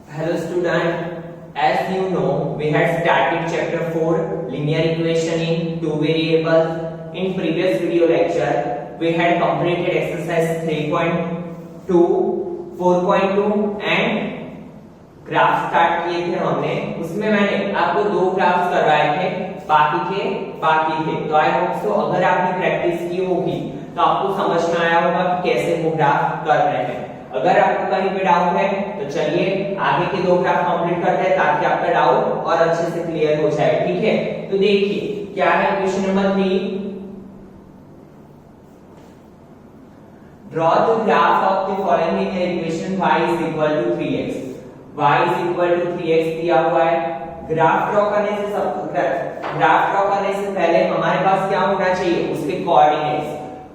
Hello student, as you know, we had started chapter 4 linear equation in two variables. In previous video lecture, we had completed exercise 3.2, 4.2 and graph start किए थे हमने। उसमें मैंने आपको दो graphs करवाए थे, बाकी थे। तो आई होप सो अगर आपने प्रैक्टिस की होगी तो आपको समझ में आया होगा कि कैसे वो ग्राफ कर रहे हैं। अगर आपको कहीं पे डाउट है तो चलिए आगे के दो ग्राफ कंप्लीट करते हैं ताकि आपका डाउट और अच्छे से क्लियर हो जाए। ठीक है, तो देखिए क्या है question number 3। Draw the graph of the following linear equation y is equal to 3x। y is equal to 3x दिया हुआ है। ग्राफ ड्रॉ करने से पहले हमारे पास क्या होना चाहिए, उसके कोऑर्डिनेट्स।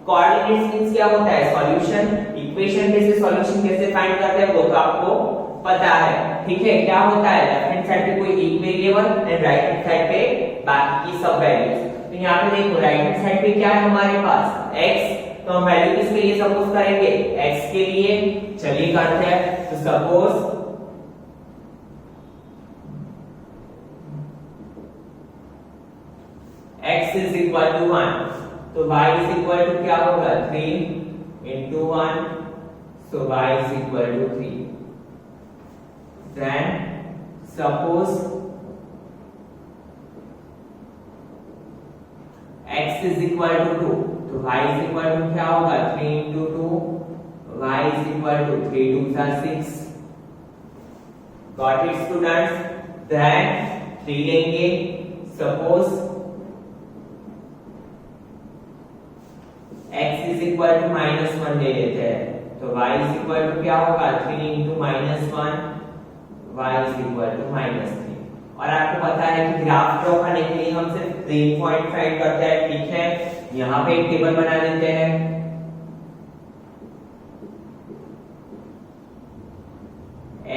कोऑर्डिनेट्स मींस क्या होता है, सॉल्यूशन। इक्वेशन में से सॉल्यूशन कैसे फाइंड करते हैं वो तो आपको पता है। ठीक है, क्या होता है, लेफ्ट हैंड साइड पे कोई एक variable and right hand side पे बाकी की सब वैल्यूज। तो यहाँ पे देखो राइट हैंड साइड पे क्या है हमारे पास, x। तो हम वैल्यू किसके लिए सपोज करेंगे, x के लिए। चलिए करते हैं। तो suppose x is equal to 1, तो y is equal to क्या होगा, 3 into 1, so y is equal to 3। Then suppose x is equal to 2, तो y is equal to क्या होगा, 3 into 2, y is equal to 3 2 6। Got it students? Then 3 लेंगे। Suppose x is equal to -1 ले लेते हैं, तो y is equal to क्या होगा, 3 into -1, y is equal to -3। और आपको पता है कि ग्राफ ड्रॉ करने के लिए हम सिर्फ 3 पॉइंट फाइंड करते हैं। ठीक है, यहाँ पे एक टेबल बना देते हैं।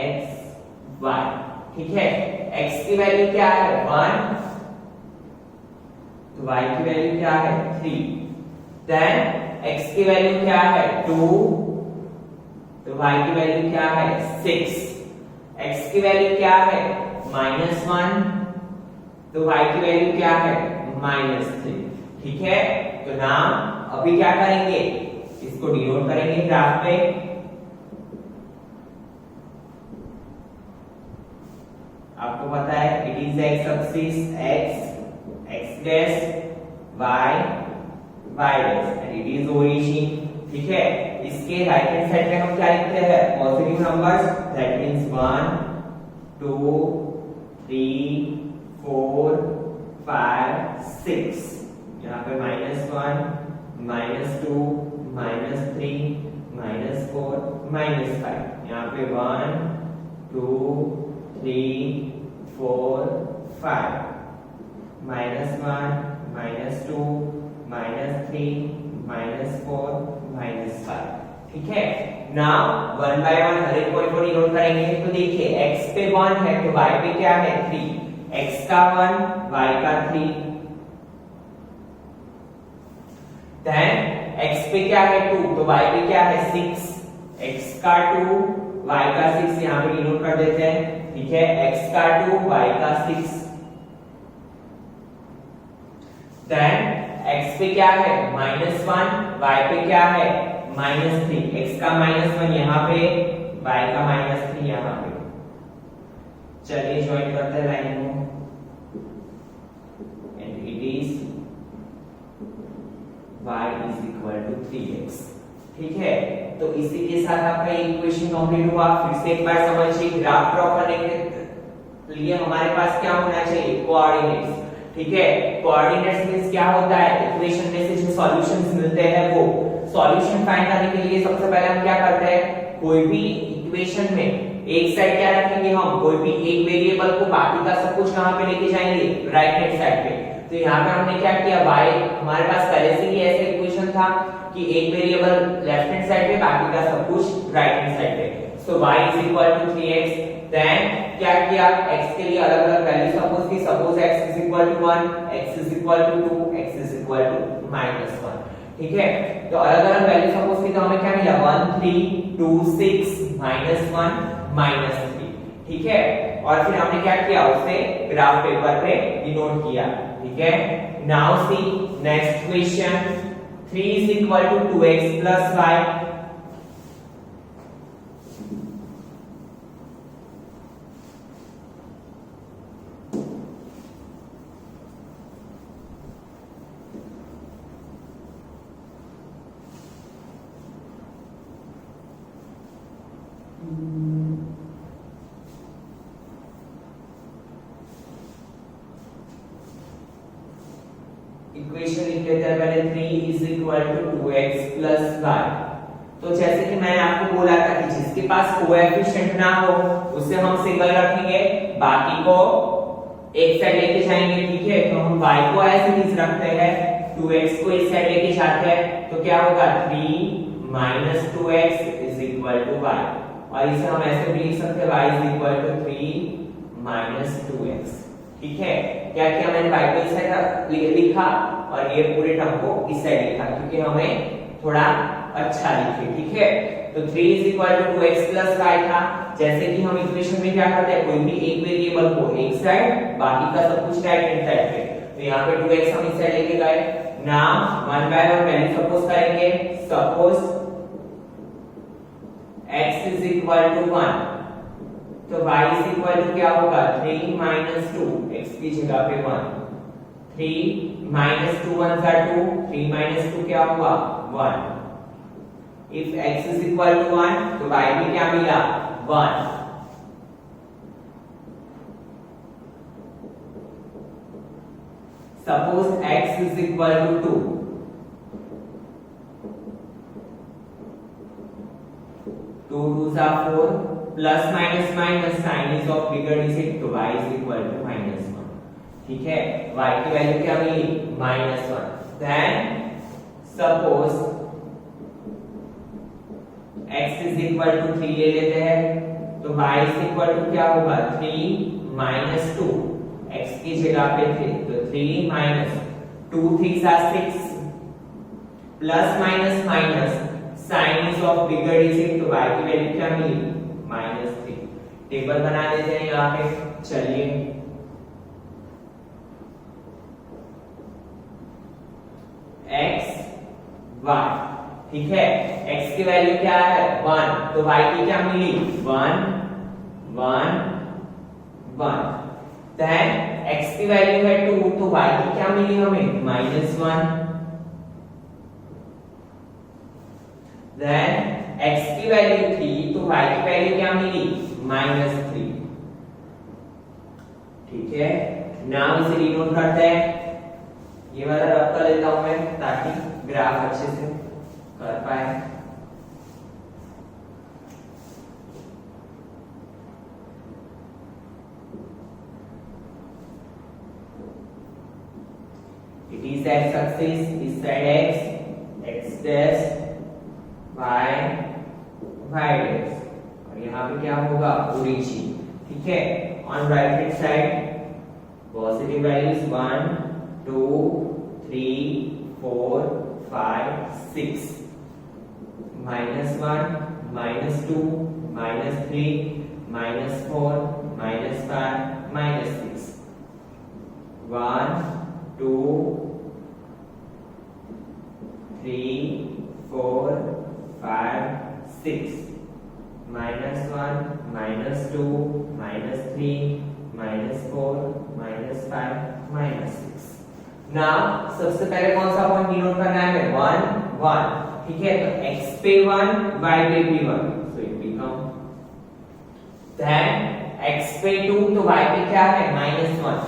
x y, ठीक है, x की वैल्यू क्या है, 1, तो y की वैल्यू क्या है, 3। देन x की वैल्यू क्या है, 2, तो y की वैल्यू क्या है, 6। x की वैल्यू क्या है, -1, तो y की वैल्यू क्या है, -3। ठीक है, तो नाम अभी क्या करेंगे, इसको डिनोट करेंगे ग्राफ पे। आपको पता है it is x axis, x dash, y dash and it is origin. ठीक है, इसके राइट हैंड साइड पे हम क्या लिखते हैं, पॉजिटिव नंबर्स, दैट मींस 1 2 3 4 5 6। यहाँ पे -1 -2 -3 -4 -5। यहाँ पे 1 2 3 4 5 -1 -2 -3 -4 -5। ठीक है, नाउ वन बाय वन हर एक पॉइंट को नोट करेंगे। तो देखिए x पे 1 है तो y पे क्या है, 3। x का 1 y का 3। देन x पे क्या है, 2, तो y पे क्या है, 6। x का 2 y का 6 यहाँ पे डिनोट कर देते हैं। ठीक है, x का 2 y का 6। देन x पे क्या है, -1, y पे क्या है, -3। x का -1 यहाँ पे, y का -3 यहाँ पे। चलिए ज्वाइन करते हैं लाइन को, and it is y is equal to 3x। ठीक है, तो इसी के साथ आपका इक्वेशन कंप्लीट हुआ। फिर से एक बार समझिए, ग्राफ ड्रॉ करने के लिए हमारे पास क्या होना चाहिए, कोऑर्डिनेट्स। ठीक है, कोऑर्डिनेट्स मींस क्या होता है, इक्वेशन में से जो सॉल्यूशंस मिलते हैं वो। सॉल्यूशन फाइंड करने के लिए सबसे पहले हम क्या करते हैं, कोई भी इक्वेशन में एक साइड क्या रखेंगे हम, कोई भी एक वेरिएबल को, बाकी का सब कुछ कहां पे लेके जाएंगे, राइट हैंड साइड पे। तो यहाँ पे हमने क्या किया, y हमारे पास पहले से ही ऐसा इक्वेशन था कि एक वेरिएबल लेफ्ट हैंड साइड पे, बाकी का सब कुछ राइट हैंड साइड पे। So y is equal to 3x। Then क्या किया, x के लिए अलग अलग वैल्यू सपोज की। Suppose x is equal to 1, x is equal to 2, x is equal to -1। ठीक है, तो अलग अलग वैल्यू सपोज की, तो हमें क्या मिला, 1 3 2 6 -1 -3। ठीक है, और फिर हमने क्या किया, उसे ग्राफ पेपर पे डिनोट किया, ठीक है। Now see next question, 3 is equal to 2x plus y. Equation लिख लेते हैं पहले, 3 is equal to 2x plus y. तो जैसे कि मैंने आपको बोला था कि जिसके पास कोएफिशिएंट ना हो उसे हम सिंगल रखेंगे, बाकी को एक साइड लेके जाएंगे, ठीक है। तो हम y को ऐसे ही रखते हैं, 2x को इस साइड लेके जाते हैं, तो क्या होगा 3 minus 2x is equal to y, और इसे हम ऐसे भी लिख सकते हैं y is equal to 3 minus 2x, ठीक है। क्या किया मैंने y को इस साइड लिखा और ये पूरे टर्म को इस साइड लिखा, क्योंकि हमें थोड़ा अच्छा लिखे, ठीक है। तो 3 is equal to 2x plus y था। जैसे कि हम इक्वेशन में क्या करते हैं, कोई भी एक वेरिएबल को एक साइड, बाकी का सब कुछ राइट हैंड साइड पे, तो यहाँ पे 2x हम इस साइड लेके गए। नाउ 1 बाय 1 वैल्यू सपोज करेंगे, suppose x is equal to 1, तो y is equal to क्या होगा 3 minus 2, x की जगह पे 1, 3 minus 2 1 are 2, 3 minus 2 क्या हुआ 1। If x is equal to 1, तो y भी क्या मिला 1। Suppose x is equal to 2, 2 2s are 4, plus minus minus sign is of bigger digit, तो y is equal to -1, ठीक है। y की वैल्यू क्या मिली -1। Then suppose x is equal to 3 ले लेते हैं, तो y is equal to क्या होगा 3 minus 2, x की जगह पे 3, तो 3 minus 2 3s are 6, plus minus minus sin is of bigger digit, तो y की वैल्यू क्या मिली -3। टेबल बना देते हैं यहाँ पे, चलिए x y, ठीक है। x की वैल्यू क्या है 1, तो y की क्या मिली 1 1 1। देन x की वैल्यू है 2, तो y की क्या मिली हमें -1। देन x की वैल्यू 3, तो y की वैल्यू क्या मिली -3, ठीक है। नाउ इसे डिनोट करते हैं, ये वाला रब कर लेता हूं मैं ताकि ग्राफ अच्छे से कर पाए। It is x axis, इस side x, x dash, y y dash, और यहाँ पे क्या होगा ओरिजिन, ठीक है। On right hand side positive values 1 2 3 4 5 6, -1 -2 -3 -4 -5 -6, 1 2 3 4 5 6, -1 -2 -3 -4 -5 -6। Now सबसे पहले कौन सा पॉइंट डिनोट करना है हमें 1 1, ठीक है। तो x पे 1 y पे भी 1, so it become, then x पे 2, तो y पे क्या है -1,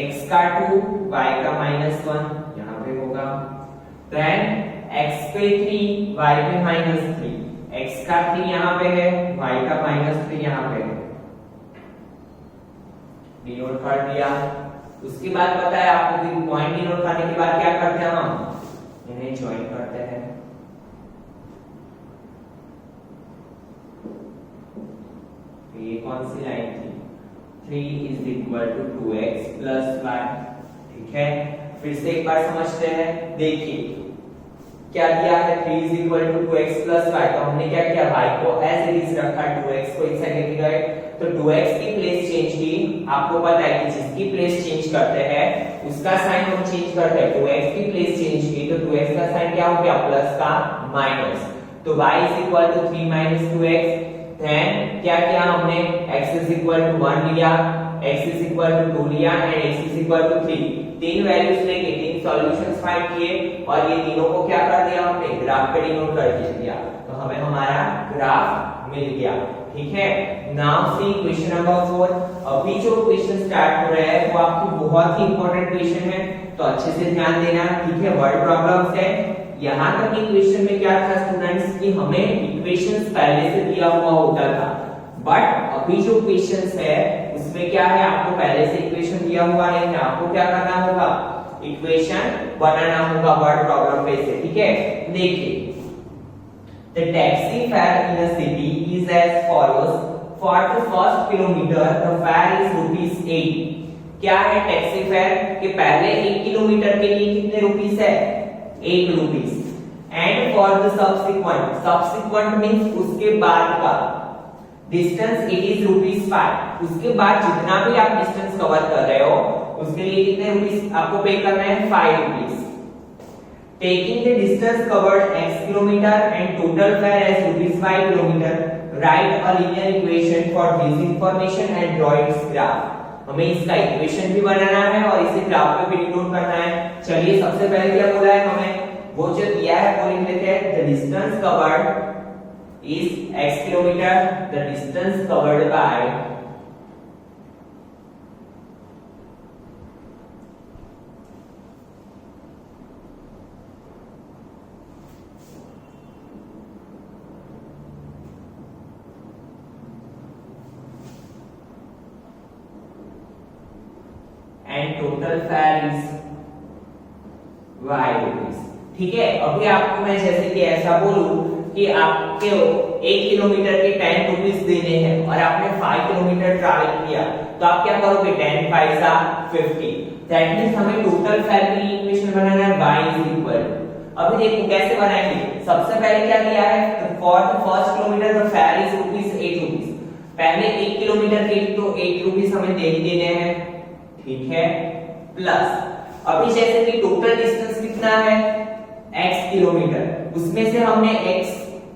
x का 2 y का -1 यहाँ पे होगा। देन x पे 3 y पे -3, x का 3 यहाँ पे है, y का -3 यहाँ पे है, डिनोट कर दिया। उसके बाद पता है आपको कि पॉइंट डिनोट करने के बाद क्या करते हैं, हम इन्हें ज्वाइन करते हैं। ये कौन सी लाइन थी, 3 is equal to 2x plus y, ठीक है। फिर से एक बार समझते हैं, देखिए क्या दिया है 3 is equal to 2x plus y, तो हमने क्या किया y को एज इट इज रखा, 2x को इनसाइड लेके गए, तो 2x की प्लेस चेंज की। आपको पता है कि जिसकी प्लेस चेंज करते हैं उसका साइन हम चेंज करते हैं, 2x की प्लेस चेंज की तो 2x का साइन क्या हो गया प्लस का माइनस, तो y is equal to 3 minus 2x। Then क्या किया हमने x is equal to 1 लिया, x is equal to 2 लिया and x is equal to 3, तीन वैल्यूज लेके तीन सॉल्यूशंस फाइंड किए और ये तीनों को क्या कर दिया हमने ग्राफ पे डिनोट कर दिया, तो हमें हमारा ग्राफ मिल गया। ठीक है, नाउ सी क्वेश्चन नंबर 4। अभी जो क्वेश्चन स्टार्ट हो रहा है वो आपकी बहुत ही इंपॉर्टेंट क्वेश्चन है, तो अच्छे से ध्यान देना। ठीक है, वर्ड प्रॉब्लम्स है। यहाँ तक की क्वेश्चन में क्या था स्टूडेंट्स कि हमें इक्वेशंस पहले से दिया हुआ होता था, बट अभी जो क्वेश्चंस है उसमें क्या है आपको पहले से इक्वेशन दिया हुआ नहीं है, आपको क्या करना होगा इक्वेशन बनाना होगा वर्ड प्रॉब्लम पे से। ठीक है, देखिए the taxi fare in a city is as follows, for the first kilometer the fare is ₹8। क्या है टैक्सी फेयर कि पहले 1 किलोमीटर के लिए कितने रुपीस है 8 rupees, and for the subsequent means उसके बाद का डिस्टेंस इट इज ₹5। उसके बाद जितना भी आप डिस्टेंस कवर कर रहे हो उसके लिए कितने रुपीस आपको पे करना है 5 rupees. Taking the distance covered x kilometre and total fare as ₹5 kilometre, write a linear equation for this information and draw its graph. हमें इसका इक्वेशन भी बनाना है और इसे ग्राफ पे भी डिनोट करना है। चलिए सबसे पहले क्या बोला है हमें, वो जो दिया है वो लिख लेते हैं, the distance covered is x kilometer, the distance covered by and total fare is y rupees। ठीक है, अभी आपको मैं जैसे कि ऐसा बोलूं कि आपके 1 किलोमीटर के 10 रुपीस देने हैं और आपने 5 किलोमीटर ट्रैवल किया, तो आप क्या करोगे 10 पैसा 50। दैट मींस हमें टोटल फेयर के लिए इक्वेशन बनाना है y इज इक्वल। अभी देखो कैसे बनाएंगे, सबसे पहले क्या दिया है, for the first kilometre the fair is ₹8 rupees. पहले 1 किलोमीटर के तो 8 रुपीस हमें दे ही देने हैं। ठीक है, प्लस अभी जैसे कि टोटल डिस्टेंस कितना है x किलोमीटर, उसमें से हमने x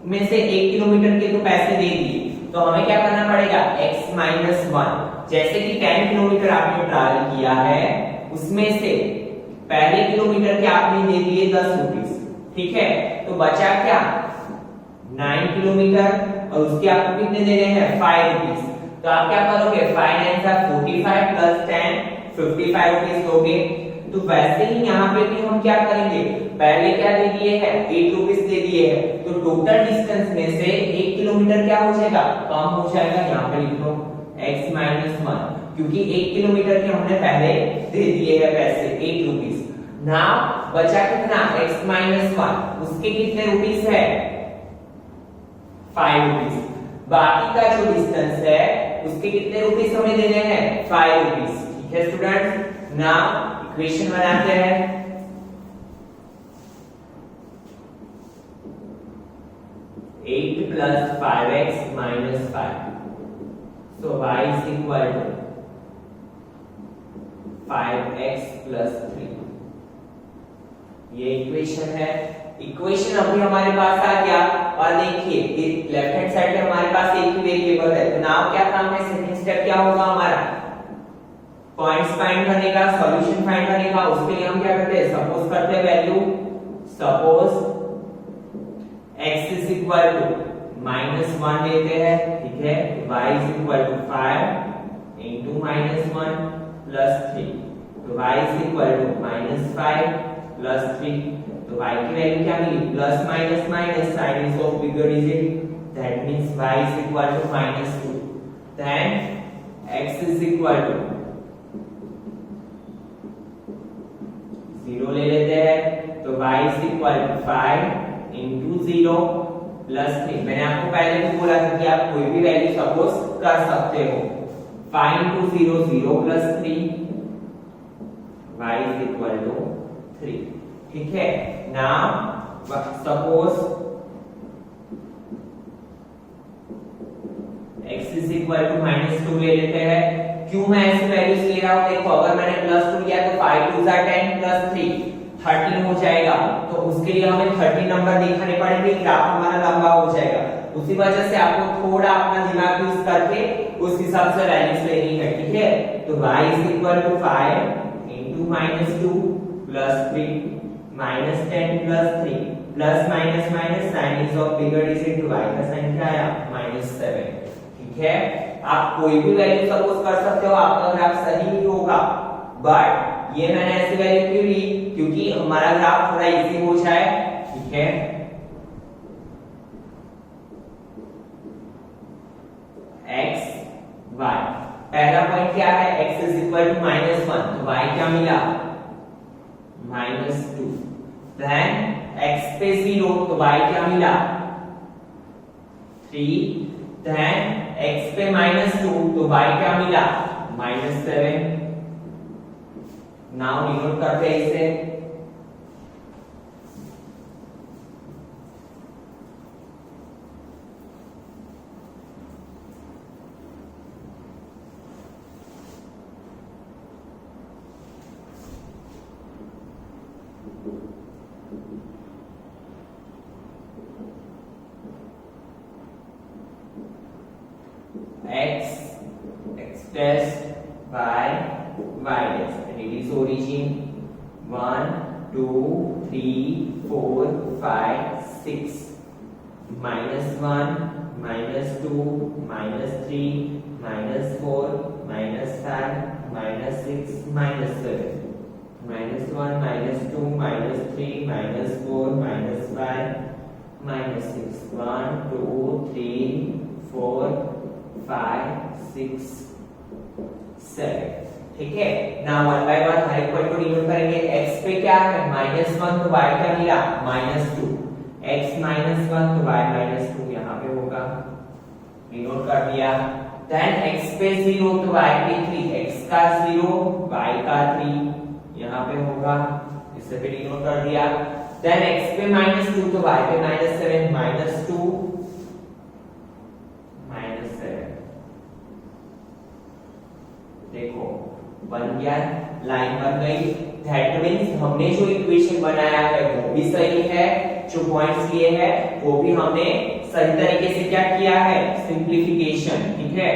में से 1 किलोमीटर के तो पैसे दे दिए, तो हमें क्या करना पड़ेगा x माइनस 1। जैसे कि 10 किलोमीटर आपने ट्रैवल किया है उसमें से पहले किलोमीटर के आपने दे दिए 10 रुपीस। ठीक है, तो बचा क्या 9 किलोमीटर और उसके आपको कितने देने हैं 5 रुपीस। तो आप क्या करोगे 5 9 का 45 प्लस 10 55 रुपीस दोगे। तो वैसे ही यहाँ पे भी हम क्या करेंगे, पहले क्या दे दिए हैं 8 रुपीस दे दिए हैं, तो टोटल डिस्टेंस में से 1 किलोमीटर क्या हो जाएगा कम हो जाएगा, यहाँ पे लिख लो x माइनस 1, क्योंकि 1 किलोमीटर के हमने पहले दे दिए हैं पैसे 8 रुपीस। ना बचा कितना x माइनस 1, उसके कितने रुपीस है 5 रुपीस। बाकी का जो डिस्टेंस है उसके कितने रुपीस हमें देने हैं 5 रुपीस। ठीक है स्टूडेंट, ना इक्वेशन बनाते हैं। Eight plus 5x minus 5, so y is equal to 5x plus 3। ये इक्वेशन है। इक्वेशन अभी हमारे पास आ गया और देखिए लेफ्ट हैंड साइड पे हमारे पास एक ही वेरिएबल है, तो नाउ क्या काम है, सेकंड स्टेप क्या होगा हमारा पॉइंट्स फाइंड करने का, सॉल्यूशन फाइंड करने का। उसके लिए हम क्या करते हैं, सपोज करते हैं value, suppose x is equal to -1 लेते हैं। ठीक है, y is equal to 5 into -1 plus 3, तो y is equal to -5 plus 3, तो y की वैल्यू क्या मिली plus minus minus, sign is of bigger digit, that means y is equal to -2। Then x is equal to 0 ले लेते हैं, तो y is equal to 5 into 0 plus 3। मैंने आपको पहले भी बोला था कि आप कोई भी वैल्यू सपोज कर सकते हो। 5 into 0 0 plus 3, y is equal to 3। ठीक है, now suppose x is equal to -2 ले लेते हैं। क्यों मैं ऐसी वैल्यूज ले रहा हूं? देखो अगर मैंने +2 लिया तो 5 2 10 + 3 13 हो जाएगा, तो उसके लिए हमें 13 नंबर दिखाने पड़ेंगे, ग्राफ हमारा लंबा हो जाएगा। उसी वजह से आपको थोड़ा अपना दिमाग यूज करके उस हिसाब से वैल्यूज लेनी है, ठीक है। तो y is equal to 5 into -2 + 3 -10 + 3 plus minus minus sign is of bigger digit y का साइन क्या आया -7, ठीक है। आप कोई भी वैल्यू सपोज कर सकते हो, आपका ग्राफ सही ही होगा, बट ये मैंने ऐसी वैल्यू क्यों ली? क्योंकि हमारा ग्राफ थोड़ा इजी हो जाए, ठीक है। x y पहला पॉइंट क्या है? x इज इक्वल टू -1, तो y क्या मिला? -2। देन x पे 0, तो y क्या मिला? 3। देन x पे -2, तो y क्या मिला? -7। नाउ डिनोट करते हैं इसे। x dash y dash, and it is origin 1 2 3 4 5 6 -1 -2 -3 -4 -5 -6 -7 -1 -2 -3 -4 -5 -6 1 2 3 4 5 6 7, ठीक है। ना 1 by 1 हर एक पॉइंट को डिनोट करेंगे। x पे क्या है? -1, तो y क्या मिला? -2। x -1 तो y -2 यहाँ पे होगा, डिनोट कर दिया। देन x पे 0, तो y पे 3, x का 0 y का 3 यहाँ पे होगा, इसे भी डिनोट कर दिया। देन x पे -2, तो y पे -7, -2 -7, देखो बन गया, लाइन बन गई। दैट मींस हमने जो इक्वेशन बनाया है वो भी सही है, जो पॉइंट्स लिए हैं वो भी हमने सही तरीके से क्या किया है? सिंप्लीफिकेशन, ठीक है।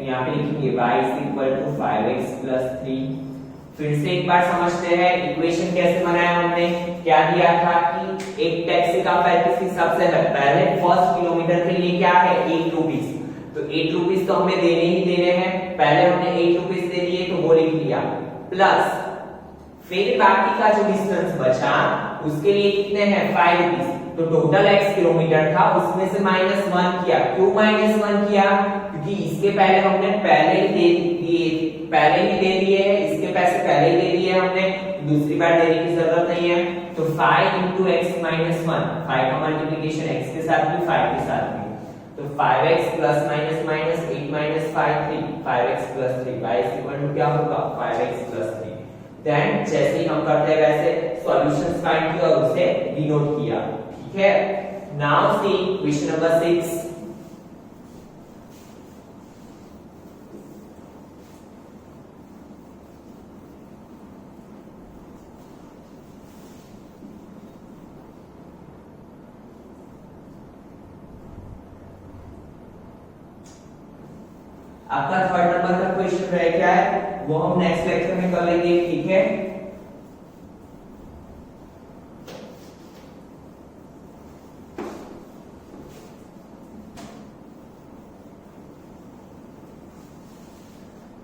यहाँ पे लिखेंगे y = 5x + 3। फिर से एक बार समझते हैं इक्वेशन कैसे बनाया हमने। क्या दिया था कि एक टैक्सी का फेयर किस हिसाब से है? पहले फर्स्ट किलोमीटर के लिए क्या है? 8 रुपीस, तो 8 रुपीस तो हमें देने ही देने हैं। पहले हमने 8 रुपीस दे दिए, तो वो लिख लिया, प्लस फिर बाकी का जो डिस्टेंस बचा उसके लिए कितने हैं? 5 रुपीस। तो टोटल x किलोमीटर था, उसमें से -1 किया। क्यों -1 किया? क्योंकि इसके पहले हमने पहले ही दे दिए हैं, इसके पैसे पहले ही दे दिए हमने, दूसरी बार देने की जरूरत नहीं है। तो 5 × x - 1, 5 का मल्टीप्लिकेशन x के साथ भी 5 के साथ भी, तो 5x + -8 - 5 3, 5x + 3, y = क्या होगा? 5x + 3। देन जैसे ही हम करते हैं वैसे सॉल्यूशंस फाइंड किया और उसे डिनोट किया, ठीक है। Now see question number 6। आपका 3rd नंबर का क्वेश्चन रह क्या है वो हम नेक्स्ट लेक्चर में कर लेंगे, ठीक है।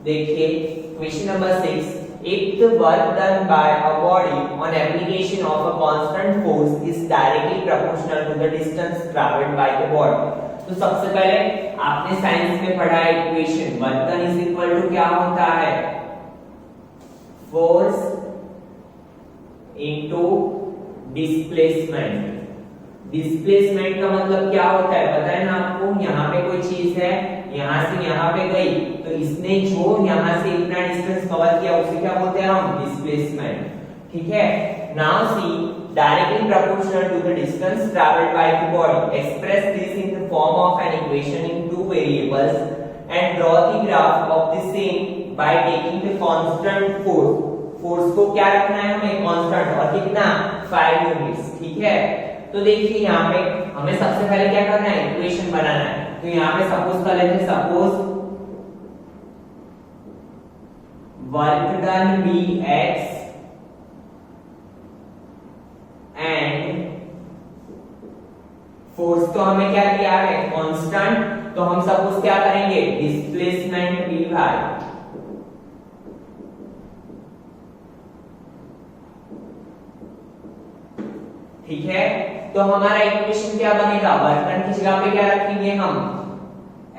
देखिए question number 6, if the work done by a body on application of a constant force is directly proportional to the distance traveled by the body। तो सबसे पहले आपने साइंस में पढ़ा है equation, work done is equal to क्या होता है? Force into displacement. डिस्प्लेसमेंट का मतलब क्या होता है पता है ना आपको? यहाँ पे कोई चीज है, यहाँ से यहाँ पे गई, तो इसने जो यहाँ से इतना डिस्टेंस कवर किया उसे क्या बोलते हैं हम? डिस्प्लेसमेंट, ठीक है। Now see directly proportional to the distance traveled by the body. Express this in the form of an equation in two variables and draw the graph of the same by taking the constant force. Force को क्या रखना है हमें constant और कितना 5 units. ठीक है, तो देखिए यहाँ पे हमें सबसे पहले क्या करना है इक्वेशन बनाना है। तो यहाँ पे सपोज कर लेते हैं, suppose work done be x and force तो हमें क्या दिया है कांस्टेंट, तो हम सपोज क्या करेंगे डिस्प्लेसमेंट बी वाई। ठीक है, तो हमारा इक्वेशन क्या बनेगा, वर्क डन की जगह पे क्या रखेंगे हम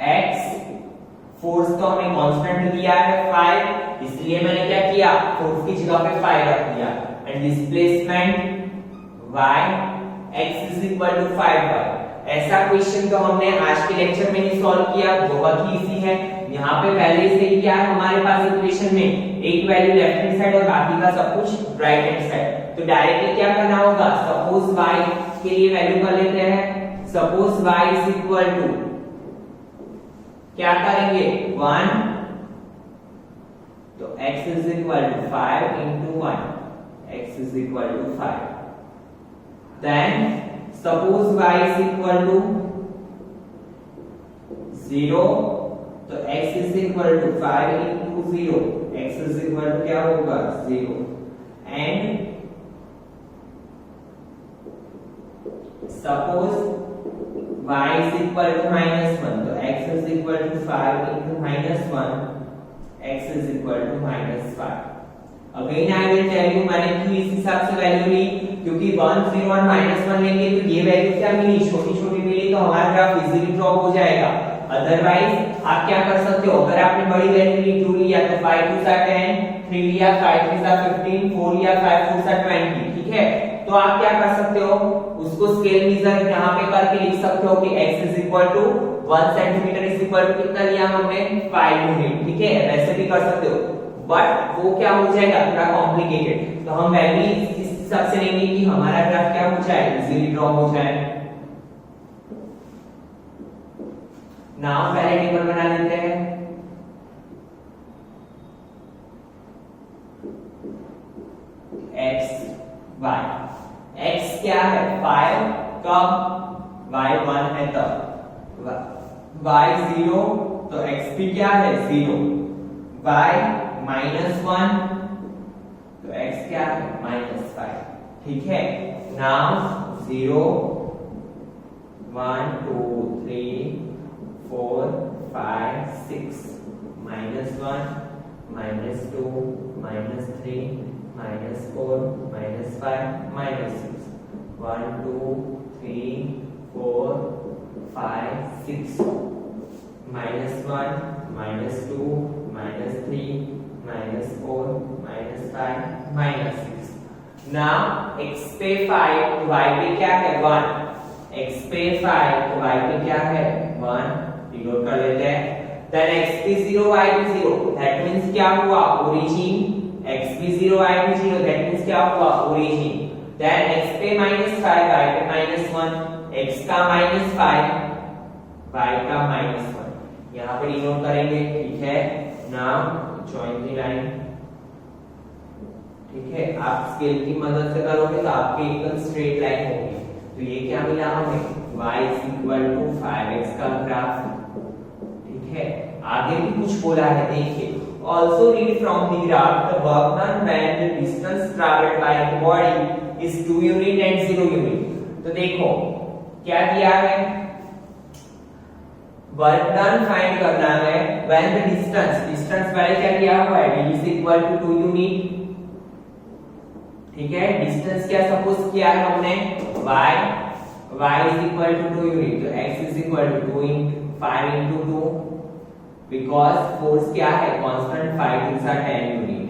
x, फोर्स तो हमें कांस्टेंट दिया है 5, इसलिए मैंने क्या किया फोर्स की जगह पे 5 रख दिया, and displacement y, x is equal to 5y। ऐसा क्वेश्चन तो हमने आज के लेक्चर में ही सॉल्व किया, बहुत ही इजी है। यहाँ पे पहले से ही क्या है हमारे पास इक्वेशन में एक वैल्यू लेफ्ट हैंड साइड और बाकी का सब कुछ राइट हैंड साइड। तो डायरेक्टली क्या करना होगा, सपोज y के लिए वैल्यू कर लेते हैं, suppose y is equal to क्या करेंगे 1, तो x is equal to 5 into 1, x is equal to 5। Then suppose y is equal to 0, तो x is equal to 5 into 0, x is equal to क्या होगा 0, and suppose y is equal to -1, तो x is equal to 5 into -1, x is equal to -5। Again I will tell you मैंने क्यों इस हिसाब से value ली, क्योंकि 1 0 और -1 लेंगे तो ये वैल्यू क्या मिली छोटी छोटी मिली, तो हमारा ग्राफ इजीली ड्रॉप हो जाएगा। अदरवाइज आप क्या कर सकते हो, अगर आपने बड़ी वैल्यू ली 2 लिया तो 5 2 10, 3 लिया 5 3 15, 4 लिया 5 4 20। ठीक है, तो आप क्या कर सकते हो उसको स्केल मेजर यहाँ पे करके लिख सकते हो कि x is equal to 1 centimetre is equal to कितना लिया हमने 5 यूनिट। ठीक है, वैसे भी कर सकते हो, बट वो क्या हो जाएगा थोड़ा कॉम्प्लिकेटेड, तो हम वैल्यू इस हिसाब से लेंगे कि हमारा ग्राफ क्या हो जाए इजीली ड्रॉ हो जाए। नाउ पहले टेबल बना लेते हैं। x y, x क्या है 5 कब y 1 है तब, y 0 तो x भी क्या है 0, y -1 तो x क्या है -5। ठीक है, नाउ 0 1 2 3 4 5 6 -1 -2 -3 -4 -5 -6 1 2 3 4 5 6 -1 -2 -3 -4 -5 -6। नाउ x पे 5 तो y पे क्या है 1, x पे 5 तो y पे क्या है 1, डिनोट कर लेते हैं। देन x पे 0 y पे 0, दैट मींस क्या हुआ ओरिजिन, x भी 0 y भी 0, दैट मींस क्या हुआ ओरिजिन। देन x पे -5 y पे -1, x का -5 y का -1 यहाँ पे डिनोट करेंगे। ठीक है, नाउ जॉइन द लाइन। ठीक है, आप स्केल की मदद से करोगे तो आपकी एकदम स्ट्रेट लाइन होगी। तो ये क्या मिला हमें y is equal to 5x का ग्राफ। ठीक है, आगे भी कुछ बोला है देखिए, also read from the graph the work done when the distance traveled by the body is 2 unit and 0 unit। तो देखो क्या दिया है, वर्क डन फाइंड करना है when the distance पहले क्या दिया हुआ है d is equal to 2 unit। ठीक है, डिस्टेंस क्या सपोज किया है हमने y is equal to 2 unit, तो x is equal to 2 into 5 into 2, because force क्या है कांस्टेंट 5 2 10 यूनिट,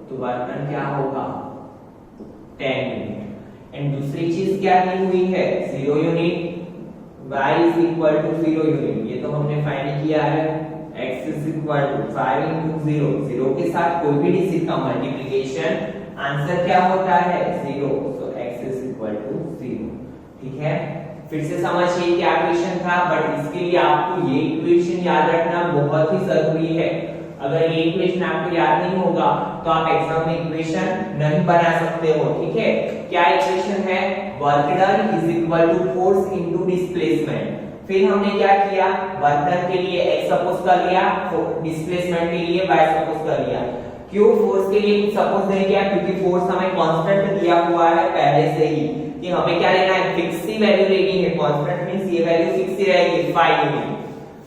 तो वर्क डन क्या होगा 10 यूनिट। एंड दूसरी चीज क्या दी हुई है 0 unit, y is equal to 0 unit, ये तो हमने फाइंड किया है। x is equal to 5 into 0, 0 के साथ कोई भी डिजिट का मल्टीप्लिकेशन आंसर क्या होता है 0, so x इक्वल टू 0। ठीक है, फिर से समझिए क्या इक्वेशन था, बट इसके लिए आपको ये इक्वेशन याद रखना बहुत ही जरूरी है। अगर ये इक्वेशन आपको याद नहीं होगा तो आप एग्जाम में इक्वेशन नहीं बना सकते हो। ठीक है, क्या इक्वेशन है, work done is equal to force into displacement. फिर हमने क्या किया, वर्क डन के लिए x सपोज कर लिया, डिस्प्लेसमेंट के लिए y सपोज कर लिया। क्यों फोर्स के लिए सपोज नहीं किया, क्योंकि फोर्स हमें कांस्टेंट दिया हुआ है पहले से ही कि हमें क्या लेना है, फिक्स ही वैल्यू लेनी है। कांस्टेंट मींस ये वैल्यू फिक्स ही रहेगी 5 यूनिट।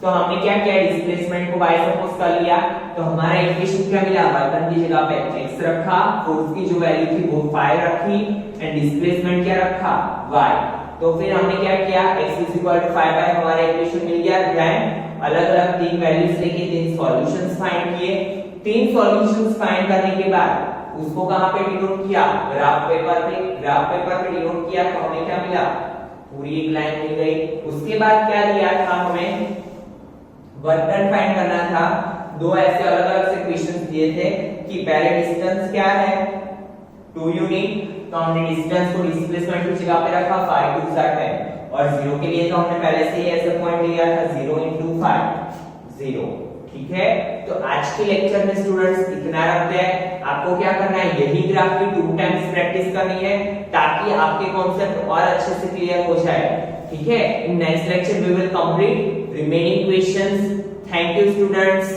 तो हमने क्या किया, डिस्प्लेसमेंट को y सपोज कर लिया, तो हमारा इक्वेशन क्या मिला, वर्क डन की जगह पे x रखा, फोर्स की जो वैल्यू थी वो 5 रखी एंड डिस्प्लेसमेंट क्या रखा, y। तो फिर हमने क्या किया, x = 5 बाय हमारा इक्वेशन मिल गया। देन अलग-अलग तीन वैल्यूज लेके तीन सॉल्यूशंस फाइंड किए। तीन सॉल्यूशंस फाइंड करने के बाद उसको कहां पे डिनोट किया, ग्राफ पेपर पे। ग्राफ पेपर पे डिनोट किया तो हमें क्या मिला, पूरी एक लाइन मिल गई। उसके बाद क्या दिया था, हमें वर्क डन फाइंड करना था। दो ऐसे अलग-अलग से क्वेश्चंस दिए थे कि पहले डिस्टेंस क्या है, 2 यूनिट, तो हमने डिस्टेंस को डिस्प्लेसमेंट की जगह पे रखा, 5 2 10, और 0 के लिए तो हमने पहले से ही ऐसा पॉइंट लिया था 0 * 5 0। ठीक है, तो आज के लेक्चर में स्टूडेंट्स इतना रखते हैं। आपको क्या करना है, यही ग्राफ की 2 टाइम्स प्रैक्टिस करनी है ताकि आपके कॉन्सेप्ट और अच्छे से क्लियर हो जाए। ठीक है, in next lecture we will complete remaining questions. Thank you students.